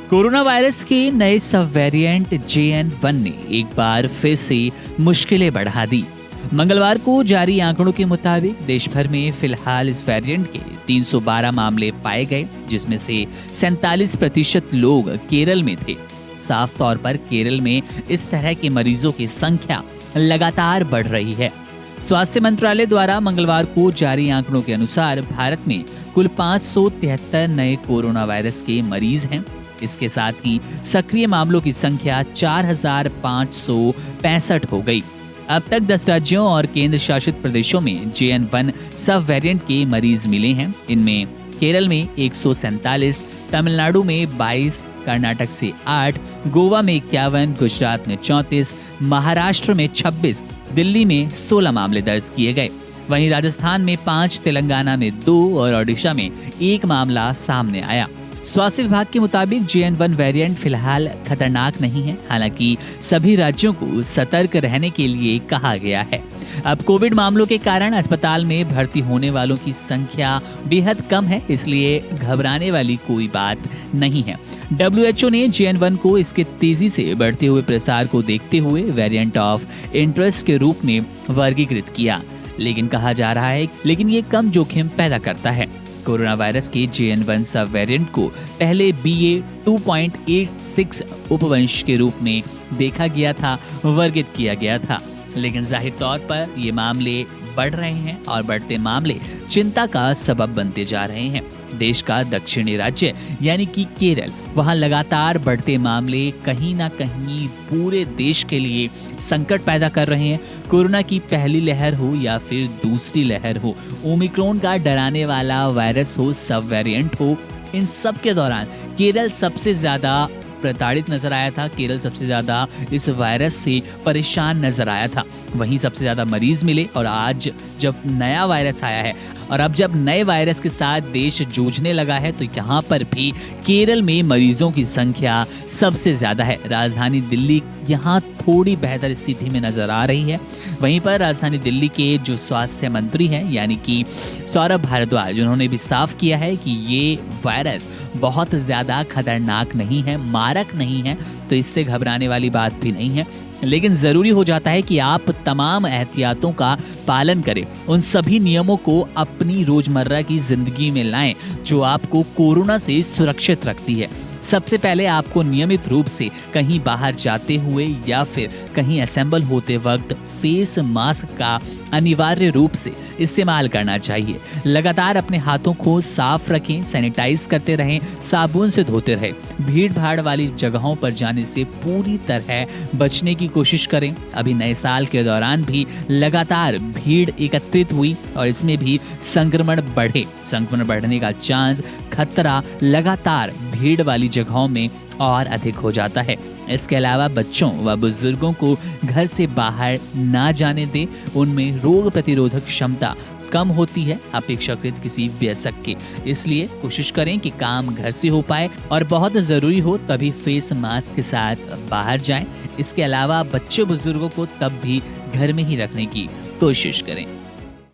Corona virus के नए सब वेरिएंट JN1 ने एक बार फिर से मुश्किलें बढ़ा दी। मंगलवार को जारी आंकड़ों के मुताबिक देश भर में फिलहाल इस वेरिएंट के 312 मामले पाए गए, जिसमें से 47% लोग केरल में थे। साफ तौर पर केरल में इस तरह के मरीजों की संख्या लगातार बढ़ रही है। स्वास्थ्य मंत्रालय द्वारा मंगलवार को जारी आंकड़ों के अनुसार भारत में कुल 573 नए कोरोना वायरस के मरीज हैं। इसके साथ ही सक्रिय मामलों की संख्या 4,565 हो गई। अब तक 10 राज्यों और केंद्र शासित प्रदेशों में JN1 सब वेरिएंट के मरीज मिले हैं। इनमें केरल में 147, तमिलनाडु में 22, कर्नाटक से 8, गोवा में 51, गुजरात में 34, महाराष्ट्र में 26, दिल्ली में 16 मामले दर्ज किए गए। वहीं राजस्थान में 5, तेलंगाना में 2 और ओडिशा में 1 मामला सामने आया। स्वास्थ्य विभाग के मुताबिक JN1 वेरिएंट फिलहाल खतरनाक नहीं है, हालांकि सभी राज्यों को सतर्क रहने के लिए कहा गया है। अब कोविड मामलों के कारण अस्पताल में भर्ती होने वालों की संख्या बेहद कम है, इसलिए घबराने वाली कोई बात नहीं है। WHO ने JN1 को इसके तेजी से बढ़ते हुए प्रसार को देखते हुए वेरिएंट ऑफ इंटरेस्ट के रूप में वर्गीकृत किया, लेकिन कहा जा रहा है लेकिन ये कम जोखिम पैदा करता है। कोरोना वायरस के JN1 सब वेरिएंट को पहले BA.2.86 उपवंश के रूप में देखा गया था, वर्गीकृत किया गया था, लेकिन जाहिर तौर पर ये मामले बढ़ रहे हैं और बढ़ते मामले चिंता का सबब बनते जा रहे हैं। देश का दक्षिणी राज्य यानी कि केरल, वहां लगातार बढ़ते मामले कहीं ना कहीं पूरे देश के लिए संकट पैदा कर रहे हैं। कोरोना की पहली लहर हो या फिर दूसरी लहर हो, ओमिक्रॉन का डराने वाला वायरस हो, सब वेरिएंट हो, इन सब के दौरान केरल सबसे ज्यादा प्रताड़ित नजर आया था। केरल सबसे ज्यादा इस वायरस से परेशान नजर आया था। वहीं सबसे ज्यादा मरीज मिले और आज जब नया वायरस आया है और अब जब नए वायरस के साथ देश जूझने लगा है, तो यहाँ पर भी केरल में मरीजों की संख्या सबसे ज्यादा है। राजधानी दिल्ली यहाँ थोड़ी बेहतर स्थिति में नजर आ रही है। वहीं पर राजधानी दिल्ली के जो स्वास्थ्य मंत्री हैं यानी कि सौरभ भारद्वाज, उन्होंने भी साफ किया है कि ये वायरस बहुत ज्यादा खतरनाक नहीं है, मारक नहीं है, तो इससे घबराने वाली बात भी नहीं है। लेकिन जरूरी हो जाता है कि आप तमाम एहतियातों का पालन करें, उन सभी नियमों को अपनी रोजमर्रा की जिंदगी में लाएं जो आपको कोरोना से सुरक्षित रखती है। सबसे पहले आपको नियमित रूप से कहीं बाहर जाते हुए या फिर कहीं असेंबल होते वक्त फेस मास्क का अनिवार्य रूप से इस्तेमाल करना चाहिए। लगातार अपने हाथों को साफ रखें, सैनिटाइज करते रहें, साबुन से धोते रहें। भीड़ भाड़ वाली जगहों पर जाने से पूरी तरह बचने की कोशिश करें। अभी नए साल के दौरान भी लगातार भीड़ एकत्रित हुई और इसमें भी संक्रमण बढ़ने का चांस, खतरा लगातार भीड़ वाली जगहों में और अधिक हो जाता है। इसके अलावा बच्चों व बुजुर्गों को घर से बाहर ना जाने दें, उनमें रोग प्रतिरोधक क्षमता कम होती है अपेक्षाकृत किसी वयस्क के। इसलिए कोशिश करें कि काम घर से हो पाए और बहुत जरूरी हो तभी फेस मास्क के साथ बाहर जाएं। इसके अलावा बच्चे बुजुर्गों को तब भी घर में ही रखने की कोशिश करें।